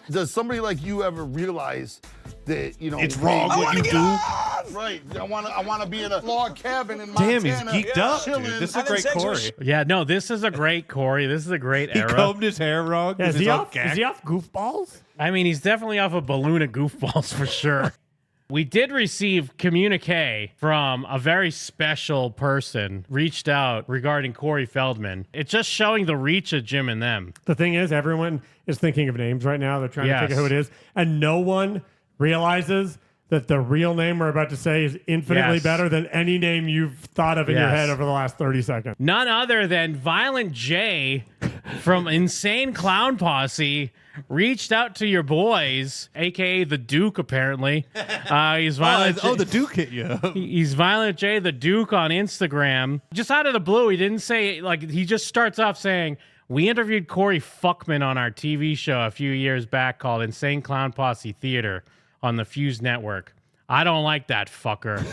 Does somebody like you ever realize that, you know, it's wrong what you do? Right. I want to be in a log cabin in Montana. Damn, he's geeked up, dude. chilling. This is a great Corey. Yeah, no, this is a great Corey. This is a great He era. combed his hair wrong. Yeah, is he off Goofballs? I mean, he's definitely off a balloon of goofballs for sure. We did receive communique from a very special person reached out regarding Corey Feldman. It's just showing the reach of Jim and them. The thing is, everyone is thinking of names right now. They're trying to figure who it is. And no one realizes that the real name we're about to say is infinitely better than any name you've thought of in your head over the last 30 seconds. None other than Violent J from Insane Clown Posse reached out to your boys, a.k.a. the Duke, apparently. He's Violent the Duke hit you. He's Violent J, the Duke, on Instagram. Just out of the blue, he didn't say, like, he just starts off saying, we interviewed Corey Feldman on our TV show a few years back called Insane Clown Posse Theater on the Fuse Network. I don't like that fucker.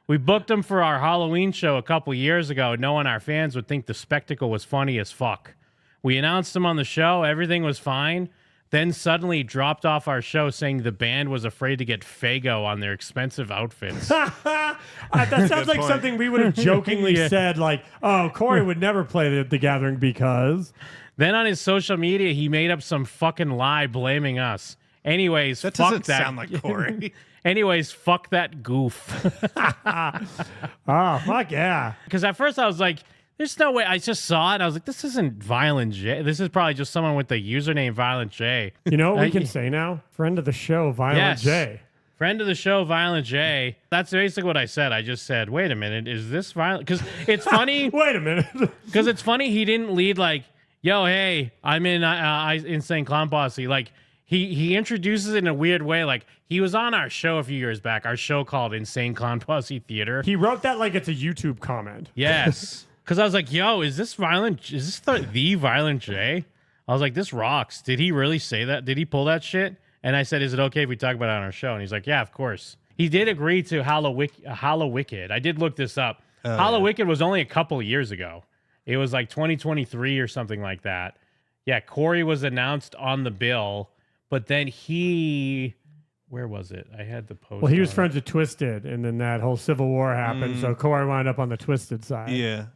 We booked him for our Halloween show a couple years ago, knowing our fans would think the spectacle was funny as fuck. We announced him on the show. Everything was fine. Then suddenly dropped off our show saying the band was afraid to get Faygo on their expensive outfits. That sounds like something we would have jokingly said, like, oh, Corey would never play the Gathering because. Then on his social media, he made up some fucking lie blaming us. Anyways, that fuck doesn't that. sound like Corey. Anyways, fuck that goof. Oh, fuck yeah. Because at first I was like, there's no way. I just saw it. I was like, this isn't Violent J. This is probably just someone with the username Violent J. You know what we can say now? Friend of the show, Violent J. Friend of the show, Violent J. That's basically what I said. I just said, wait a minute, is this Violent? Because it's funny. Wait a minute. Because it's funny he didn't lead like, yo, hey, I'm in Insane Clown Posse. Like, he introduces it in a weird way. Like, he was on our show a few years back, our show called Insane Clown Posse Theater. He wrote that like it's a YouTube comment. Yes. Because I was like, yo, is this Violent? Is this the Violent J? I was like, this rocks. Did he really say that? Did he pull that shit? And I said, is it okay if we talk about it on our show? And he's like, yeah, of course. He did agree to Hollow Wicked. I did look this up. Hollow Wicked was only a couple of years ago. It was like 2023 or something like that. Yeah, Corey was announced on the bill, but then where was it? I had the post. Well, he was friends with Twisted, and then that whole Civil War happened, so Corey wound up on the Twisted side. Yeah.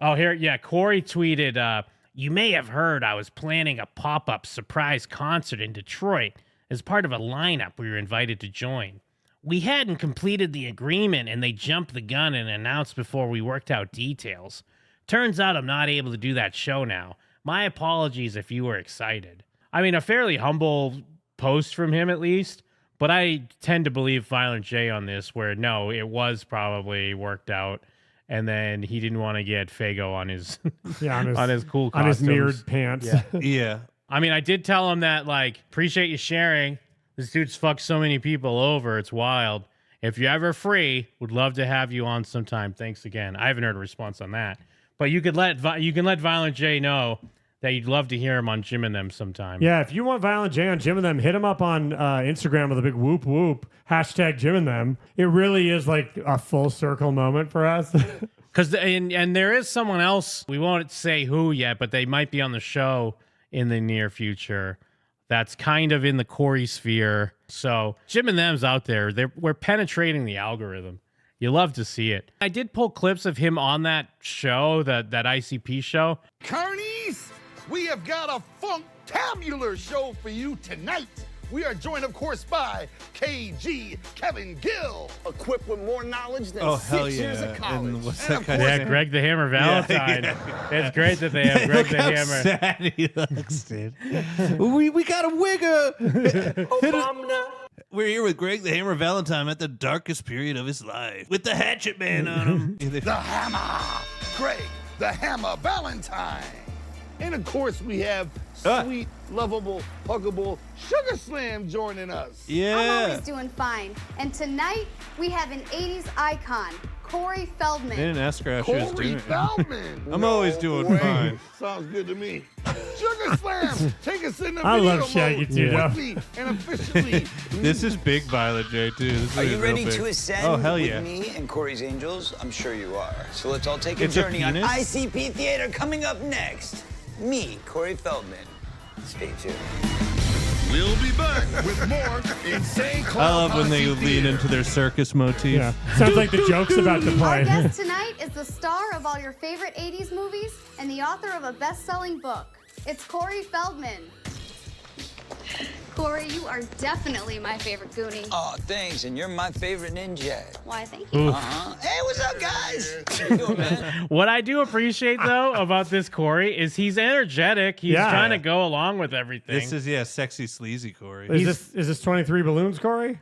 Oh, here, yeah, Corey tweeted, you may have heard I was planning a pop-up surprise concert in Detroit as part of a lineup we were invited to join. We hadn't completed the agreement, and they jumped the gun and announced before we worked out details. Turns out I'm not able to do that show now. My apologies if you were excited. I mean, a fairly humble post from him, at least. But I tend to believe Violent J on this, where no, it was probably worked out, and then he didn't want to get Faygo on his on his cool costumes. On his mirrored pants. Yeah. Yeah. I mean, I did tell him that, like, appreciate you sharing. This dude's fucked so many people over. It's wild. If you're ever free, would love to have you on sometime. Thanks again. I haven't heard a response on that, but you can let Violent J know that you'd love to hear him on Jim and Them sometime. Yeah, if you want Violent J on Jim and Them, hit him up on Instagram with a big whoop whoop, hashtag Jim and Them. It really is like a full circle moment for us. Because and there is someone else, we won't say who yet, but they might be on the show in the near future. That's kind of in the Corey sphere. So Jim and Them's out there. We're penetrating the algorithm. You love to see it. I did pull clips of him on that show, that ICP show. Carnies, we have got a funktabular show for you tonight. We are joined, of course, by KG Kevin Gill, equipped with more knowledge than 6 years of college. And what's that guy's Yeah, name? Greg the Hammer Valentine. It's great that they have Greg the How Hammer. sad he looks, dude. we got a wigger. We're here with Greg the Hammer Valentine at the darkest period of his life, with the Hatchet Man on him. The Hammer, Greg the Hammer Valentine. And of course, we have sweet, lovable, huggable Sugar Slam joining us. Yeah. I'm always doing fine. And tonight, we have an 80s icon, Corey Feldman. They didn't ask her how she was Corey doing. Feldman. I'm always doing way. fine. Sounds good to me. Sugar Slam, take us in the I video love Shaggy mode too, though. quickly and officially. This is big Violent J, too. This is Are you real ready big. to ascend Oh, hell yeah. with me and Corey's Angels? I'm sure you are. So let's all take a It's a journey on penis? ICP Theater coming up next. Me, Corey Feldman. Stay tuned. We'll be back with more Insane Clown I love when they Posse lean Theater. into their circus motif. Yeah. Sounds like the joke's about to Our play. guest tonight is the star of all your favorite 80s movies and the author of a best-selling book. It's Corey Feldman. Corey, you are definitely my favorite Goonie. Oh, thanks. And you're my favorite ninja. Why, thank you. Hey, what's up, guys? How you doing, man? What I do appreciate though about this Corey is he's energetic. He's Yeah. trying to go along with everything. This is sexy sleazy Corey. Is this 23 balloons, Corey?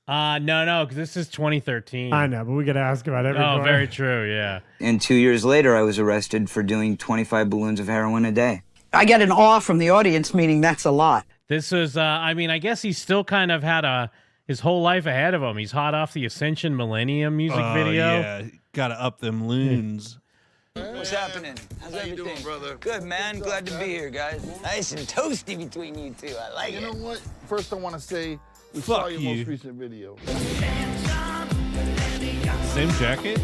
No, because this is 2013. I know, but we got to ask about every. Oh, Corey. very true. Yeah. And 2 years later, I was arrested for doing 25 balloons of heroin a day. I get an awe from the audience, meaning that's a lot. This was, I guess he's still kind of had his whole life ahead of him. He's hot off the Ascension Millennium music video. Yeah, gotta up them loons. What's happening? How's How you everything? doing, brother? Good, man. Glad to be here, guys. Nice and toasty between you two. I like You it. know what? First, I want to say we Fuck saw your you. most recent video. Same jacket?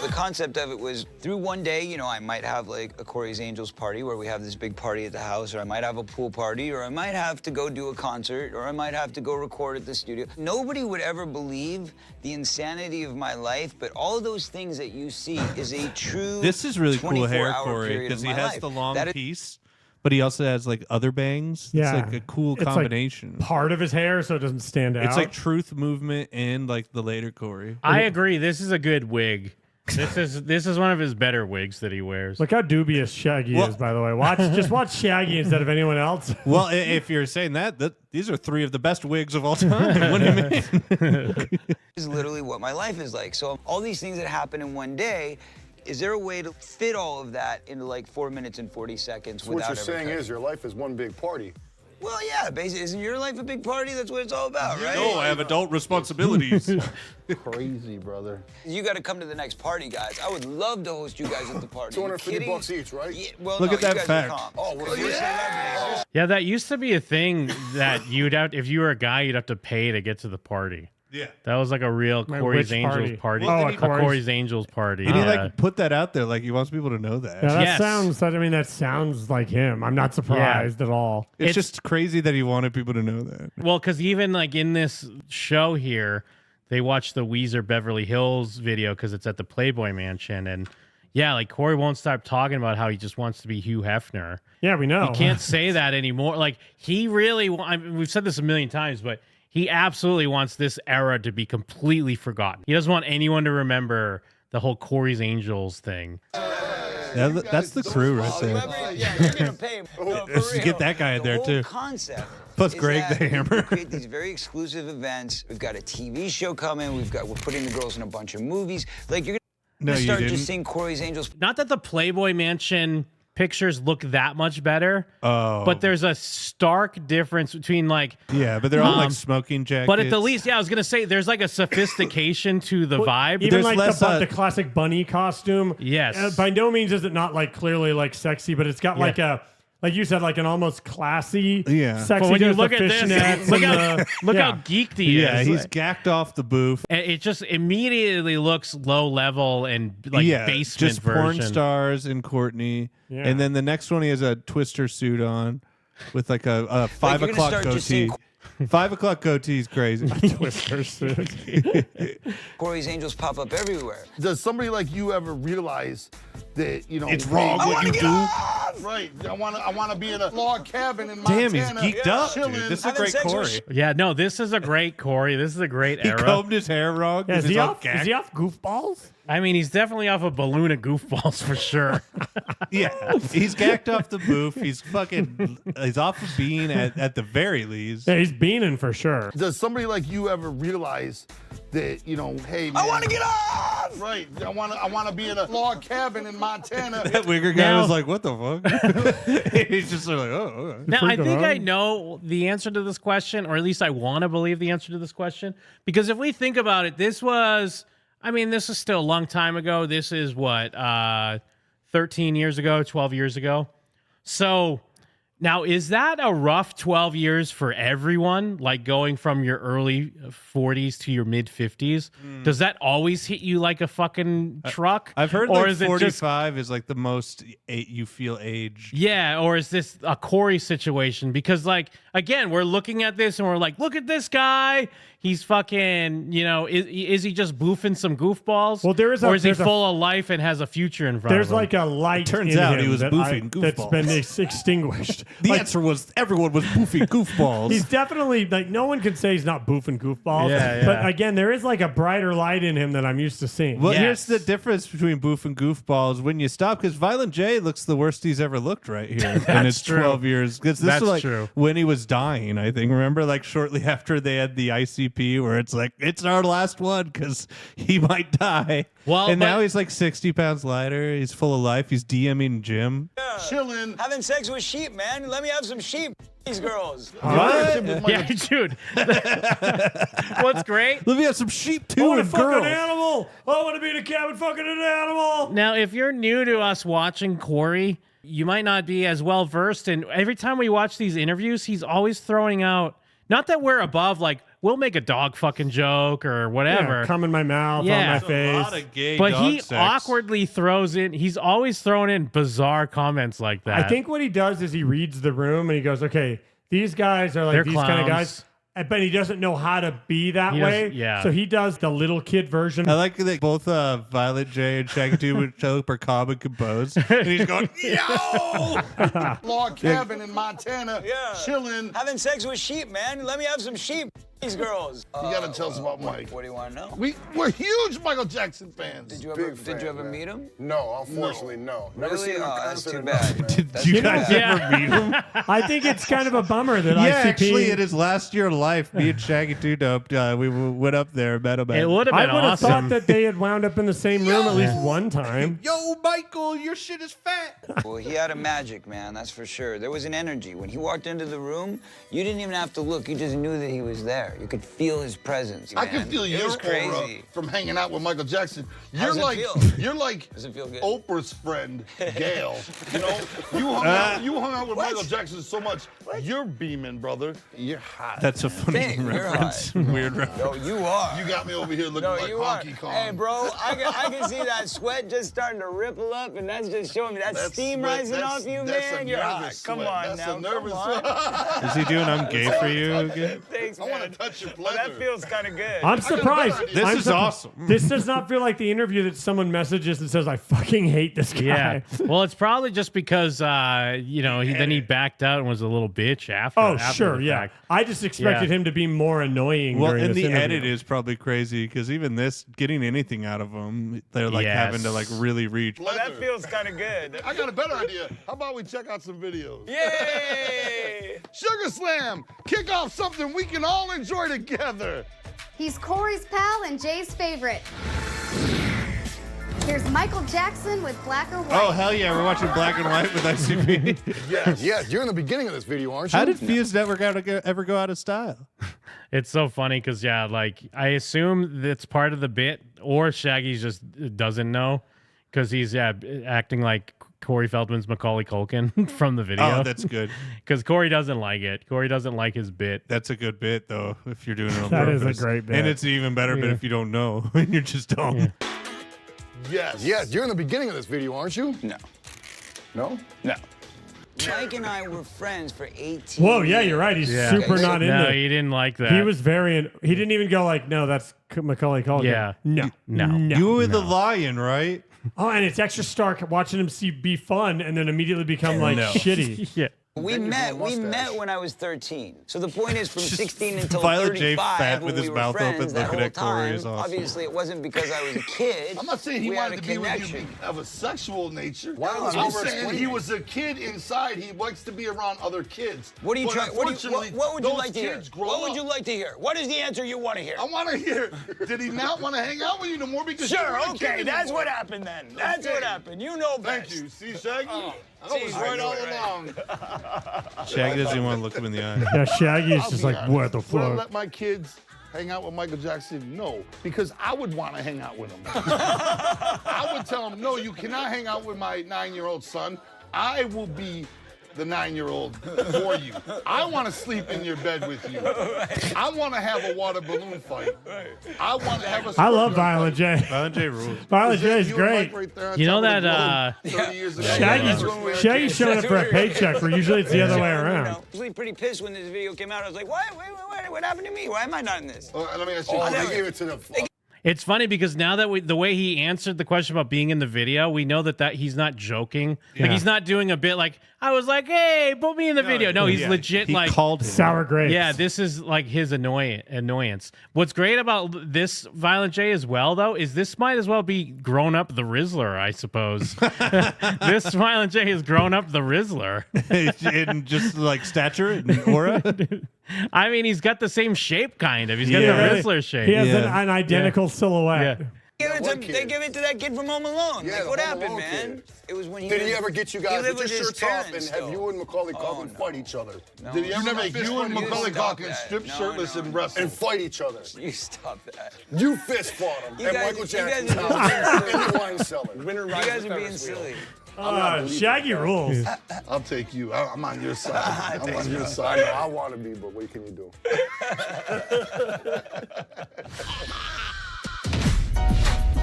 The concept of it was through one day, you know, I might have like a Corey's Angels party where we have this big party at the house, or I might have a pool party, or I might have to go do a concert, or I might have to go record at the studio. Nobody would ever believe the insanity of my life, but all of those things that you see is a true This is really cool hair, 24-hour Corey, period because of he my has life. the long That is- piece, but he also has like other bangs. Yeah. It's like a cool It's like combination. part of his hair, so it doesn't stand out. It's like Truth Movement and like the later Corey. I agree. This is a good wig. This is one of his better wigs that he wears. Look how dubious Shaggy is, by the way. Just watch Shaggy instead of anyone else. Well, if you're saying that these are three of the best wigs of all time. What do you mean? is literally what my life is like. So all these things that happen in one day, is there a way to fit all of that into like 4 minutes and 40 seconds So what without you're saying cutting? is your life is one big party. Well, yeah, basically, isn't your life a big party? That's what it's all about, right? No, I have adult responsibilities. Crazy, brother. You got to come to the next party, guys. I would love to host you guys at the party. 250 You bucks kidding? each, right? Yeah, well, Look no, at that you guys fact. are calm. Oh, we're celebrities. Yeah, that used to be a thing that you'd have, if you were a guy, you'd have to pay to get to the party. Yeah. That was like a real Wait, Corey's which Angels party? party. Oh, a Corey's Angels party. And he Yeah. like put that out there, like he wants people to know that. Yeah, that Yes. sounds like him. I'm not surprised at all. It's just crazy that he wanted people to know that. Well, because even like in this show here, they watch the Weezer Beverly Hills video because it's at the Playboy Mansion, and yeah, like Corey won't stop talking about how he just wants to be Hugh Hefner. Yeah, we know. You can't say that anymore. Like he really, we've said this a million times, but he absolutely wants this era to be completely forgotten. He doesn't want anyone to remember the whole Corey's Angels thing. That's the crew right there. Yeah, you're gonna pay. No, for Let's real. get that guy in there, The too. whole concept. Plus is Greg that the Hammer. We create these very exclusive events. We've got a TV show coming. We're putting the girls in a bunch of movies. Like you're No, gonna you start didn't. just seeing Corey's Angels. Not that the Playboy Mansion pictures look that much better, Oh. but there's a stark difference between like Yeah, but they're all like smoking jackets. But at the least, yeah, I was gonna say there's like a sophistication to the vibe. Even There's like less, the classic bunny costume. Yes. By no means is it not like clearly like sexy, but it's got like you said, like an almost classy, sexy. But when you with the look at this, fishnets look and how geeked he Yeah, is. he's gacked off the booth. And it just immediately looks low level and like basement just porn version. stars and Courtney. Yeah. And then the next one, he has a Twister suit on with like a 5 you're gonna o'clock start just seeing goatee. 5 o'clock goatee is crazy. Twister suit. Corey's Angels pop up everywhere. Does somebody like you ever realize that, you know, It's wrong what you do. Right. I wanna be in a log cabin in Montana. Damn, he's geeked up, dude. chilling. This is a Having great sex with Corey. Yeah, no, this is a great Corey. This is a great He era. combed his hair wrong. Yeah, 'cause is, he he's all off, gacked. is he off goofballs? I mean, he's definitely off a balloon of goofballs for sure. Yeah, he's gacked off the booth. He's off of bean at the very least. Yeah, he's beaning for sure. Does somebody like you ever realize that, you know, hey, man, I want to get off. right. I wanna be in a log cabin in Montana. That wigger guy Now- was like, "What the fuck?" He's just like, "Oh." Okay. Now, I freaking think out. I know the answer to this question, or at least I want to believe the answer to this question. Because if we think about it, this is still a long time ago. This is what, 13 years ago, 12 years ago. So Now, is that a rough 12 years for everyone? Like going from your early 40s to your mid 50s? Does that always hit you like a fucking truck? I've heard or like is 45 is like the most you feel age. Yeah, or is this a Corey situation? Because, like, again, we're looking at this and we're like, look at this guy. He's fucking, is he just boofing some goofballs? Well, or is he full of life and has a future in front of him? There's like a light. Turns in out him he was that boofing goofballs. that's been extinguished. The answer was everyone was boofing goofballs. He's definitely like no one can say he's not boofing goofballs. Yeah. But again, there is like a brighter light in him that I'm used to seeing. Well, Yes. here's the difference between boof and goofballs. When you stop, because Violent J looks the worst he's ever looked right here in his true. 12 years. Because this That's was like true. when he was dying, I think. Remember, like shortly after they had the ICP, where it's like it's our last one because he might die. Well, and but- now he's like 60 pounds lighter. He's full of life. He's DMing Jim. Chilling. Having sex with sheep, man. Let me have some sheep. These girls. Yeah, dude. What's great? Let me have some sheep I too want to and fuck girls. an animal. I want to be in a cabin fucking an animal. Now, if you're new to us watching Corey, you might not be as well versed. And every time we watch these interviews, he's always throwing out, not that we're above, like, we'll make a dog fucking joke or whatever. Yeah, come in my mouth, Yeah. on my There's A lot face. of gay But dog he sex. awkwardly throws in, he's always throwing in bizarre comments like that. I think what he does is he reads the room and he goes, okay, these guys are like They're these kind of clowns. guys. But he doesn't know how to be that He way. doesn't- yeah. So he does the little kid version. I like that both Violent J and Shaggy 2 would show up are calm and composed. And he's going, yo! Log cabin in Montana. Yeah. Chilling. Having sex with sheep, man. Let me have some sheep. These girls. You gotta tell us about Mike. What do you want to know? We're huge Michael Jackson fans. Did you ever meet him? No, unfortunately, no. Never Really? seen him in Oh, that's concert too or bad. nothing, man. Did That's you too guys bad. ever meet him? I think it's kind of a bummer that Yeah, ICP. actually, in his last year of life, me and Shaggy 2 Dope, we went up there, met him. it would have I been would have awesome. thought that they had wound up in the same room at least one time. Yo, Michael, your shit is fat. Well, he had a magic, man, that's for sure. There was an energy. When he walked into the room, you didn't even have to look. You just knew that he was there. You could feel his presence, I man. can feel It your was aura crazy. from hanging out with Michael Jackson. How's it feel? You're like Does it feel good? Oprah's friend, Gail. You know, you hung out with Michael Jackson so much. You're beaming, brother. You're hot. That's a funny Dang, you're reference. hot. Weird reference. No, you are. You got me over here looking No, like you are. Honky Kong. Hey, bro, I can see that sweat just starting to ripple up, and that's just showing me that steam rising off you, man. You're hot. Come on That's now. a nervous Come on. sweat. Is he doing I'm gay for you again? Thanks, man. I want to touch your Well, pleather. that feels kind of good. I'm surprised. better idea. This I'm is surpri- awesome. This does not feel like the interview that someone messages that says, I fucking hate this guy. Yeah. Well, it's probably just because, he backed out and was a little bitch after. Oh, after sure, the yeah. fact. I just expected Yeah. him to be more annoying Well, during and this the interview. edit is probably crazy because even this, getting anything out of them, they're like Yes. having to like really reach. Well, that feels kind of good. I got a better idea. How about we check out some videos? Yay! Sugar Slam, kick off something we can all enjoy together. He's Corey's pal and Jay's favorite. Here's Michael Jackson with Black or White. Oh, hell yeah, we're watching Black and White with ICP. Yes, you're in the beginning of this video, aren't you? How did Fuse Network ever go out of style? It's so funny because, I assume that's part of the bit, or Shaggy just doesn't know because he's acting like Corey Feldman's Macaulay Culkin from the video. Oh, that's good. Because Corey doesn't like it. Corey doesn't like his bit. That's a good bit, though, if you're doing it on That is purpose. a great bit. And it's an even better bit if you don't know and you're just dumb. Yes. Yes, you're in the beginning of this video, aren't you? No. No? No. Mike and I were friends for 18 Whoa, yeah, years. you're right. He's Yeah. super not in No, there. he didn't like that. He was very. He didn't even go like, no, that's Macaulay Culkin. Yeah. No. No. You were the lion, right? Oh, and it's extra stark watching him be fun and then immediately become like shitty. Yeah. We met when I was 13. So the point is, from 16 until Violet J 35, fat when with his we were mouth friends, open that looking whole at Corey is time, awesome. Obviously, it wasn't because I was a kid. I'm not saying he we wanted had to a be with connection. you of a sexual nature. Wow, I'm that's saying over-explaining. he was a kid inside. He likes to be around other kids. What are you But trying? What would you those like to hear? kids grow What would up. you like to hear? What is the answer you want to hear? I want to hear. Did he not want to hang out with you no more because you Sure, weren't a okay, kid that's anymore? what happened then. That's Okay. what happened. You know best. Thank you. See, Shaggy? I was see, right I all knew it, right? along. Shaggy doesn't even want to look him in the eye. Yeah, Shaggy is I'll just be like, honest. what the Would I fuck? let my kids hang out with Michael Jackson? No, because I would want to hang out with him. I would tell him, no, you cannot hang out with my 9-year-old son. I will be the 9-year-old for you. I want to sleep in your bed with you. I want to have a water balloon fight. I want to have a. I love Violent J. Violent J rules. Violent J is great. You know that Shaggy's showing up for a paycheck, where usually it's the other way around. I was pretty pissed when this video came out. I was like, what happened to me? Why am I not in this? Let me ask you. They gave it to the. It's funny because now that the way he answered the question about being in the video, we know that he's not joking. Yeah. Like he's not doing a bit like I was like, "Hey, put me in the video." No, he's legit he like called him. Sour grapes. Yeah, this is like his annoyance. What's great about this Violent J as well, though, is this might as well be Grown Up the Rizzler, I suppose. This Violent J has grown up the Rizzler. In just like stature and aura. I mean, he's got the same shape, kind of. He's got the Rizzler shape. He has an identical silhouette. They give it to that kid from Home Alone. Yeah, like, what happened, man? Kid. It was when he Did was, he ever get you guys lived with your with his shirts off and parents, have though. you and Macaulay Culkin fight each other? No. Did he ever make you and Macaulay Stop Culkin that. strip No, shirtless no, and no. wrestle? And fight each other. You stop that. You fist fought him You at guys- Michael you Jackson's guys- house in the wine cellar. You guys are being silly. Shaggy rules. I'll take you. I'm on your side. I'm on your I side. know I want to be, but what can you do?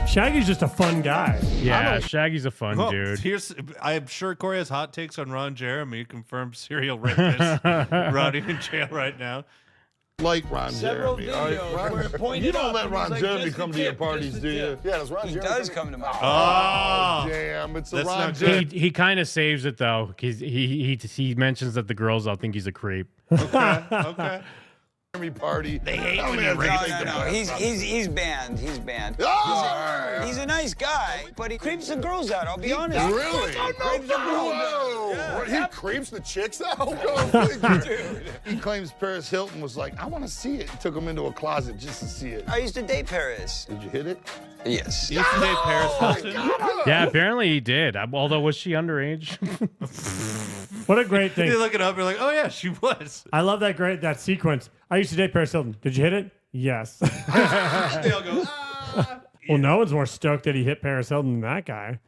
Shaggy's just a fun guy. Yeah, Shaggy's a fun dude. I'm sure Corey has hot takes on Ron Jeremy, confirmed serial rapist, rotting in jail right now. Like Ron Jeremy. All right? You don't let Ron Jeremy come to your parties, do you? Yeah, does Ron He Jeremy does come to my Oh, damn. It's a That's Ron not Jeremy. He kind of saves it though, because he mentions that the girls all think he's a creep. Okay. Party. They hate I when mean, you rape No. He's banned. He's banned. Oh! He's a nice guy, but he creeps the girls out. I'll be honest. Really? Creeps the girls Whoa! out. What, he creeps the chicks out? He claims Paris Hilton was like, I want to see it. He took him into a closet just to see it. I used to date Paris. Did you hit it? Yes. You used to date Paris Hilton? Yeah, apparently he did. Although, was she underage? What a great thing. You look it up, you're like, oh yeah, she was. I love that sequence. I used to date Paris Hilton. Did you hit it? Yes. They all go, Well, no one's more stoked that he hit Paris Hilton than that guy.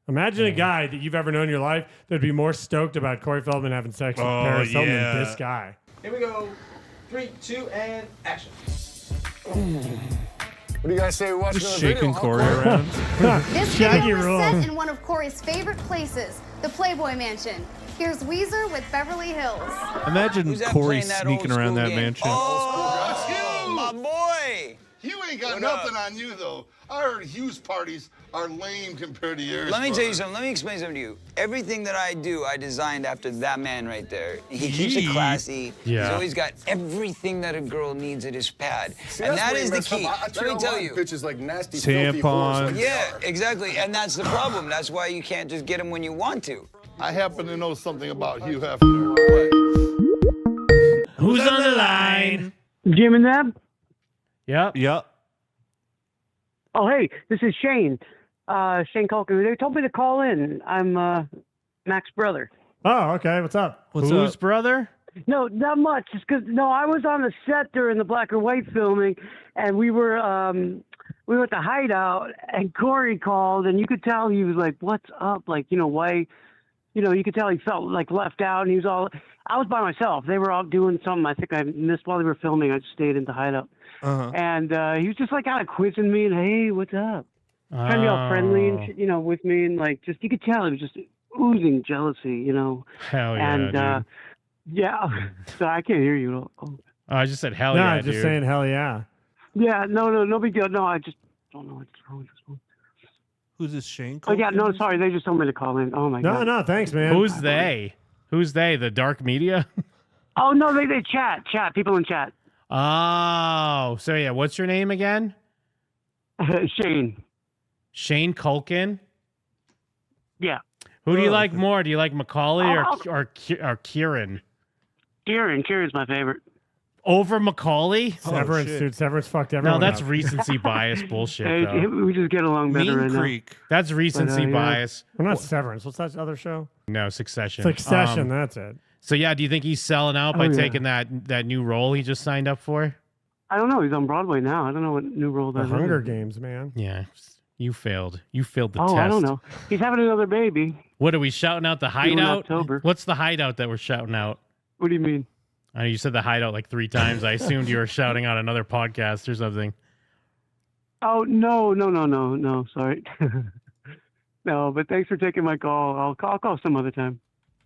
Imagine a guy that you've ever known in your life that'd be more stoked about Corey Feldman having sex with Paris Hilton than this guy. Here we go. 3, 2, and action. What do you guys say? We're watching Just the video, shaking huh, Corey around. This Shaggy video was rules. set in one of Corey's favorite places, the Playboy Mansion. Here's Weezer with Beverly Hills. Imagine Who's that Corey playing that sneaking old around school that game? mansion. Oh, my boy. You ain't got What nothing up? on you, though. I heard Hugh's parties are lame compared to yours. Let me tell brother. you something. Let me explain something to you. Everything that I do, I designed after that man right there. He keeps it classy. Yeah. He's always got everything that a girl needs at his pad. See, And that's that where is he the messed up. key. I Let treat me all tell my you. bitches like nasty, filthy Tampons. whores. Like, Yeah, exactly. And that's the problem. That's why you can't just get them when you want to. I happen to know something about Hugh Hefner. Who's on the line? Jim and Neb? Yep. Oh, hey, this is Shane. Shane Culkin. They told me to call in. I'm Mac's brother. Oh, okay. What's up? Whose brother? No, not much. Just because, I was on the set during the black and white filming, and we were at the hideout, and Corey called, and you could tell he was like, what's up? Like, why, you could tell he felt like left out, and he was all, I was by myself. They were all doing something I think I missed while they were filming. I just stayed in the hideout. And he was just like kind of quizzing me and, hey, what's up? Trying to be all friendly and, with me. And like, just, you could tell he was just oozing jealousy, Hell yeah, And, dude. yeah. So I can't hear you. Oh. I just said hell No, yeah, just dude. saying hell yeah. Yeah, no big deal. No, I just don't know what's wrong with this one. Who's this, Shane? Oh, yeah, no, sorry. They just told me to call in. Oh, my God. No, thanks, man. Who's they? Who's they? The dark media? Oh, no, they chat. People in chat. Oh, so yeah. What's your name again? Shane. Shane Culkin? Yeah. Who do you like more? Do you like Macaulay or Kieran? Kieran's my favorite. Over Macaulay? Severance, dude. Severance fucked everyone No, that's up. recency bias bullshit, Hey, though. we just get along better Mean right Creek. That's recency yeah. bias. Well, not Severance. What's that other show? No, Succession. Succession. That's it. So yeah, do you think he's selling out by Oh, yeah. taking that new role he just signed up for? now. I don't know. He's on Broadway now. I don't know what new role The that is. Hunger Games, man. Yeah. You failed. You failed the Oh, test. I don't know. He's having another baby. What are we shouting out? The in hideout? October. What's the hideout that we're shouting out? What do you mean? You said the hideout like 3 times. I assumed you were shouting out another podcast or something. Oh, no. Sorry. No, but thanks for taking my call. I'll call some other time.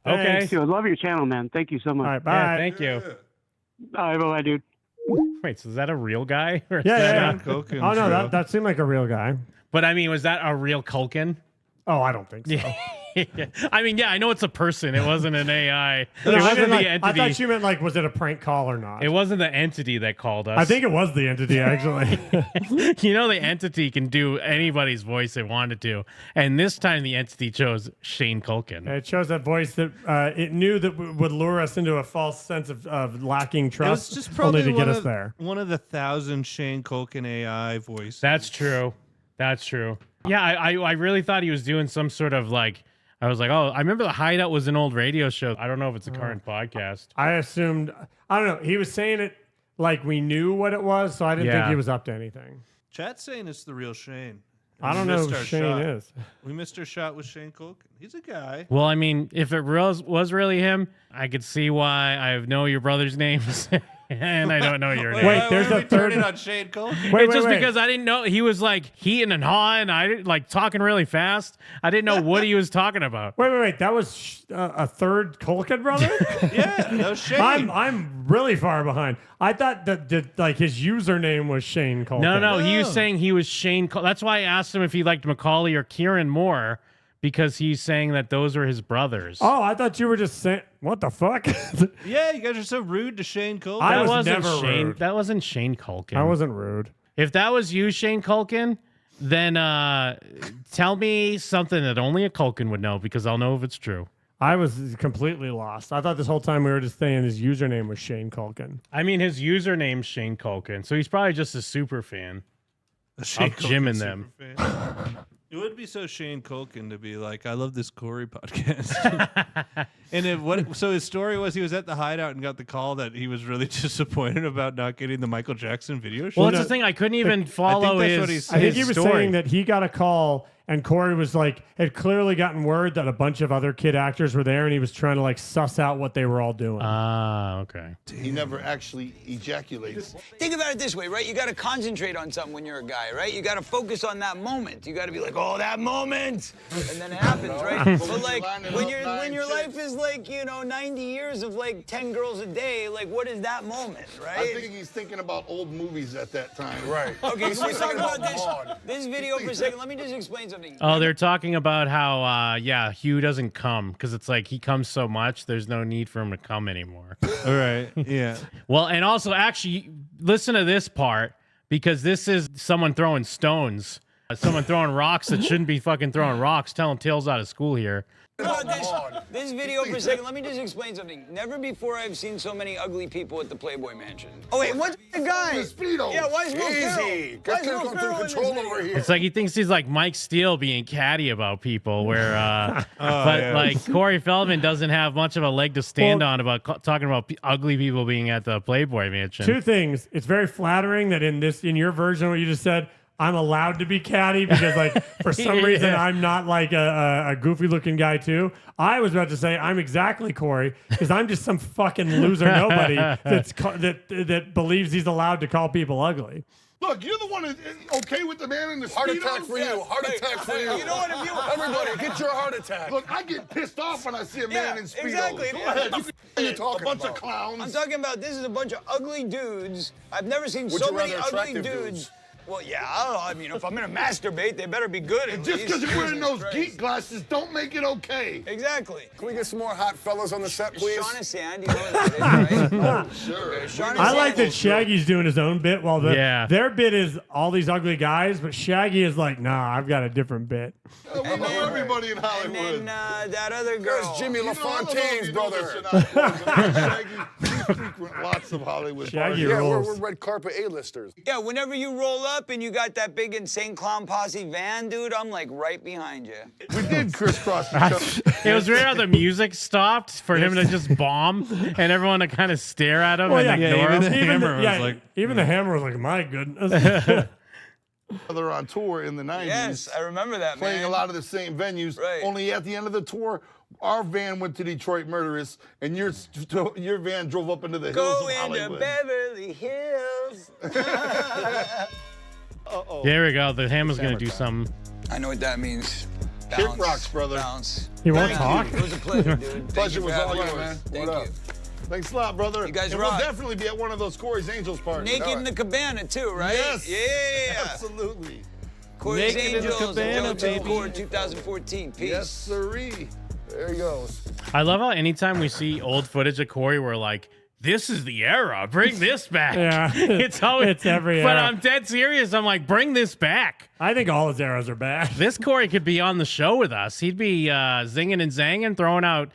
Okay. Thanks. I love your channel, man. Thank you so much. All right, bye. Yeah, thank you. All right, bye, dude. Wait, so is that a real guy? Or is Yeah, that yeah. a- Culkin Oh no, show. that seemed like a real guy. But I mean, was that a real Culkin? Oh, I don't think so. I mean, yeah, I know it's a person. It wasn't an AI. No, It I, wasn't meant, the like, I entity. thought you meant like, was it a prank call or not? It wasn't the entity that called us. I think it was the entity actually. You know, the entity can do anybody's voice they wanted to, and this time the entity chose Shane Culkin. It shows that voice that it knew that would lure us into a false sense of lacking It was trust, just probably only to one get us of, there. one of the 1,000 Shane Culkin AI voices. That's true. That's true. Yeah, I really thought he was doing some sort of like. I was like, oh, I remember the Hideout was an old radio show. I don't know if it's a current podcast. I assumed, I don't know. He was saying it like we knew what it was, so I didn't think Yeah. he was up to anything. Chat's saying it's the real Shane. I don't We know missed who our Shane shot. is. We missed our shot with Shane Culkin. He's a guy. Well, I mean, if it was really him, I could see why I know your brother's names and I don't know your name. Wait, there's why are a we third- turning on Shane Culkin. Wait, It's just wait. because I didn't know he was like heeing and hawing. I didn't like talking really fast. I didn't know what he was talking about. Wait. That was a third Culkin brother? Yeah, that was Shane. I'm really far behind. I thought that like his username was Shane Culkin. No, he was saying he was Shane. That's why I asked him if he liked Macaulay or Kieran more, because he's saying that those were his brothers. Oh, I thought you were just saying, what the fuck? Yeah, you guys are so rude to Shane Culkin. I that was wasn't never Shane. rude. That wasn't Shane Culkin. I wasn't rude. If that was you, Shane Culkin, then tell me something that only a Culkin would know, because I'll know if it's true. I was completely lost. I thought this whole time we were just saying his username was Shane Culkin. I mean, his username's Shane Culkin, so he's probably just a super fan. A Shane Of Jim Culkin and them. superfan. It would be so Shane Culkin to be like, I love this Corey podcast. And so his story was he was at the Hideout and got the call that he was really disappointed about not getting the Michael Jackson video shoot. Well, that's the thing. I couldn't even follow that's his. what he's- I think he his was story. saying that he got a call and Corey was like, had clearly gotten word that a bunch of other kid actors were there and he was trying to like suss out what they were all doing. Ah, okay. He never actually ejaculates. Think about it this way, right? You got to concentrate on something when you're a guy, right? You got to focus on that moment. You got to be like, oh, that moment, and then it happens, right? But like when your life is like 90 years of like 10 girls a day, like what is that moment, right? I think he's thinking about old movies at that time. Right. Okay, so let's talk about this video for a second. Let me just explain something. Oh, they're talking about how, Hugh doesn't come because it's like he comes so much, there's no need for him to come anymore. All right. Yeah. Well, and also, actually, listen to this part, because this is someone throwing stones, someone throwing rocks that shouldn't be fucking throwing rocks, telling tales out of school here. About this video for a second. Let me just explain something. Never before I've seen so many ugly people at the Playboy Mansion. Oh wait, what's the guy? Speedo. Yeah, why is Will Ferrell? Easy. Why is Get Will control Ferrell in this over video? here. It's like he thinks he's like Mike Steele being catty about people, where, like Corey Feldman doesn't have much of a leg to stand on about talking about ugly people being at the Playboy Mansion. Two things. It's very flattering that in your version of what you just said, I'm allowed to be catty because like for some reason I'm not like a goofy looking guy too. I was about to say I'm exactly Corey because I'm just some fucking loser nobody that believes he's allowed to call people ugly. Look, you're the one that's okay with the man in the Heart Speedo? attack for you. Heart attack for you. You know what? If you Everybody, get your heart attack. Look, I get pissed off when I see a man in Speedo. exactly. Go ahead. What are you talking A bunch about? of clowns. I'm talking about this is a bunch of ugly dudes. I've never seen Would so you many rather ugly attractive dudes. dudes? Well, yeah, I don't know. I mean, if I'm gonna masturbate, they better be good. At Just because least. you're wearing those Christ. geek glasses don't make it okay. Exactly. Can we get some more hot fellas on the set, please? Sean and Sand, you know what that is, right? Sure. Sean and I like Sand that Shaggy's doing his own bit while their bit is all these ugly guys, but Shaggy is like, nah, I've got a different bit. We know everybody in And Hollywood. then that other girl. There's Jimmy LaFontaine's brother. Shaggy, we frequent lots of Hollywood Shaggy parties. Yeah, rules. we're red carpet A-listers. Yeah, whenever you roll up and you got that big insane clown posse van, dude, I'm like right behind you. We did crisscross the show. It was rare how the music stopped for him to just bomb and everyone to kind of stare at him Well, and yeah, ignore even him. the hammer was like, even the hammer was like, my goodness. Together on tour in the 90s. Yes, I remember that, playing man. a lot of the same venues. Right. Only at the end of the tour, our van went to Detroit Murderous, and your van drove up into the hills of Hollywood. Beverly Hills. Uh-oh. There we go. The hammer's going to do something. I know what that means. Kick Bounce, rocks, brother. Bounce. He won't Thank talk? you. It was a pleasure, dude. Pleasure was all yours, yours, man. Thank What you. up? Thanks a lot, brother. You guys and rock. we'll definitely be at one of those Corey's Angels parties. Naked in the Cabana, too, right? Yes. Yeah. Absolutely. Corey's Naked in the Angels, Cabana, Joe baby. Tour 2014. Peace. Yes, sirree. There he goes. I love how anytime we see old footage of Corey, we're like, this is the era. Bring this back. Yeah. It's always, It's every But era. I'm dead serious. I'm like, bring this back. I think all his eras are bad. This Corey could be on the show with us. He'd be zinging and zanging, throwing out,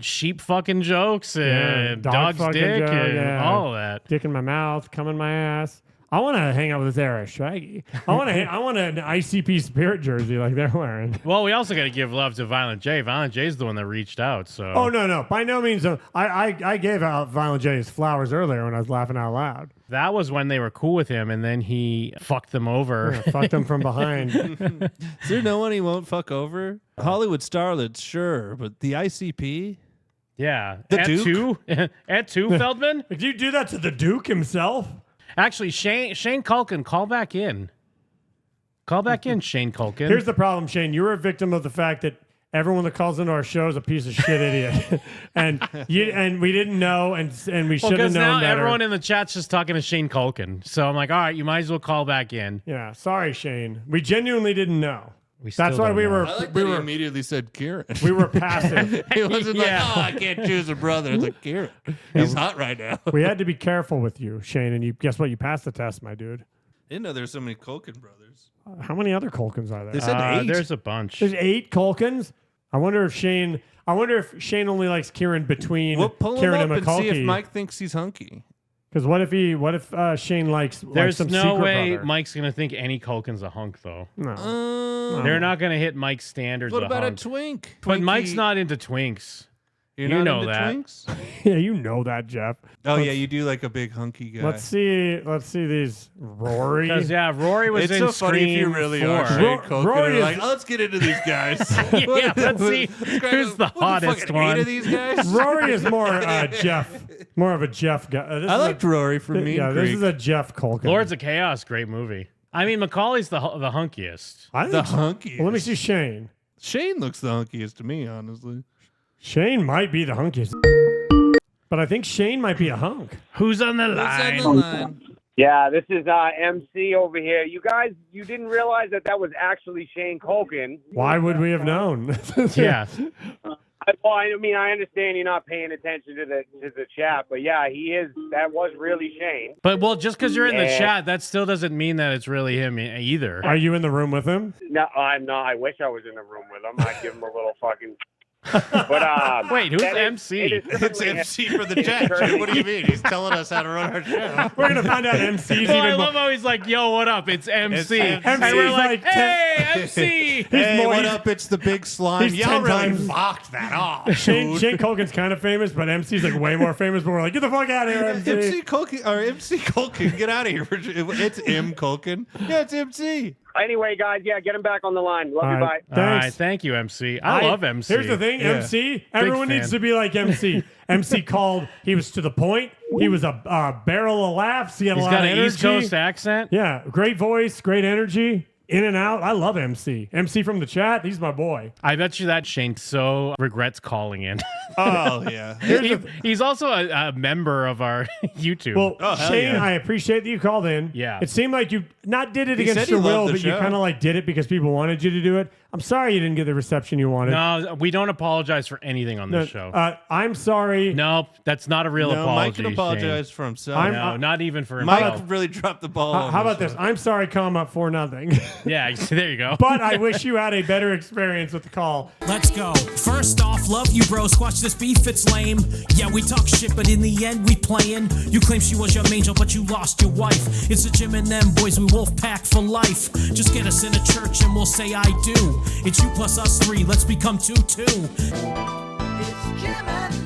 sheep fucking jokes and dog's fucking dick joke, and all of that. Dick in my mouth, cum in my ass. I want to hang out with this era, Shaggy. I want an ICP Spirit jersey like they're wearing. Well, we also got to give love to Violent J. Violent J's the one that reached out. So. Oh no, by no means. I gave out Violent J his flowers earlier when I was laughing out loud. That was when they were cool with him, and then he fucked them over. Yeah, fucked them from behind. Is there no one he won't fuck over? Hollywood starlets, sure, but the ICP? Yeah. The at Duke? two? At two, Feldman? Did you do that to the Duke himself? Actually, Shane Culkin, call back in. Call back in, Shane Culkin. Here's the problem, Shane. You're a victim of the fact that everyone that calls into our show is a piece of shit idiot, and we didn't know, and we should have known now better. everyone in the chat's just talking to Shane Culkin. So I'm like, all right, you might as well call back in. Yeah, sorry, Shane. We genuinely didn't know. That's still why don't we know. were I like we that he were immediately said Kieran. we were passive. He wasn't Yeah. like, I can't choose a brother. It's like, Kieran. He's hot right now. We had to be careful with you, Shane, and you guess what? You passed the test, my dude. Didn't know there's so many Culkin brothers. How many other Culkins are there? They said 8. There's a bunch. There's 8 Culkins. I wonder if Shane only likes Kieran between Well, pull him Kieran up and and see if McCulkey. Mike thinks he's hunky. Because what if Shane likes There's some no secret way brother? Mike's going to think any Culkin's a hunk, though. No. They're not going to hit Mike's standards What of about hunk. a twink? But Twinkie- Mike's not into twinks. You're you not know into that. twinks? Yeah, you know that, Jeff. Oh, yeah, you do like a big hunky guy. Let's see these. Rory. Because, Rory was It's in so funny if you Scream really 4. are Shane Culkin. Rory You're is- like, let's get into these guys. Yeah, let's see who's the hottest fucking one. 8 of these guys? Rory is more Jeff. More of a Jeff guy. I liked Rory from Mean Yeah, Creek. this is a Jeff Culkin. Lords of Chaos, great movie. I mean, Macaulay's the hunkiest. I the think so. hunkiest. Well, let me see Shane. Shane looks the hunkiest to me, honestly. Shane might be the hunkiest, but I think Shane might be a hunk. Who's on the line? Who's on the line? Yeah, this is MC over here. You guys, you didn't realize that was actually Shane Culkin. Why would we have known? Yeah. Well, I mean, I understand you're not paying attention to the chat, but yeah, he is. That was really Shane. But, just because you're in the Yeah. chat, that still doesn't mean that it's really him either. Are you in the room with him? No, I'm not. I wish I was in the room with him. I'd give him a little fucking. But Wait, who's that is- MC? it is It's certainly him. MC for the chat. Jim. What do you mean? He's telling us how to run our show. We're gonna find out MC's Well, I even more. love how he's like, yo, what up? It's MC. It's And MC. we're He's like, like hey, MC. Hey, more- what he's- up? It's the big slime. he's Y'all 10 really times- fucked that off. Shane Culkin's kind of famous, but MC's like way more famous. But we're like, get the fuck out of here, MC. MC Culkin, get out of here. It's M. Culkin. Yeah, it's MC. Anyway, guys, yeah, get him back on the line. Love All you, right. bye. All Thanks. right, thank you, MC. I love MC. Here's the thing, Yeah. MC. Everyone fan. needs to be like MC. MC called. He was to the point. He was a barrel of laughs. He had He's a lot got of an energy. East Coast accent. Yeah, great voice, great energy. In and out. I love MC. MC from the chat. He's my boy. I bet you that Shane so regrets calling in. Oh, yeah. He's also a member of our YouTube. Well, Oh, hell Shane, yeah. I appreciate that you called in. Yeah. It seemed like you not did it He against said your he loved will, the but you show. kind of like did it because people wanted you to do it. I'm sorry you didn't get the reception you wanted. no, we don't apologize for anything on this show. I'm sorry. Nope, that's not a real No, apology. Mike can apologize for himself. I'm- No, not even for himself. Mike really dropped the ball. How on about this? show. I'm sorry, comma, for nothing. Yeah, there you go. But I wish you had a better experience with the call. Let's go. First off, love you, bro. Squash this beef, it's lame. Yeah, we talk shit, but in the end, we playin'. You claim she was your angel, but you lost your wife. It's a Jim and them boys, we wolf pack for life. Just get us in a church and we'll say I do. It's you plus us 3, let's become 2-2. It's Jim and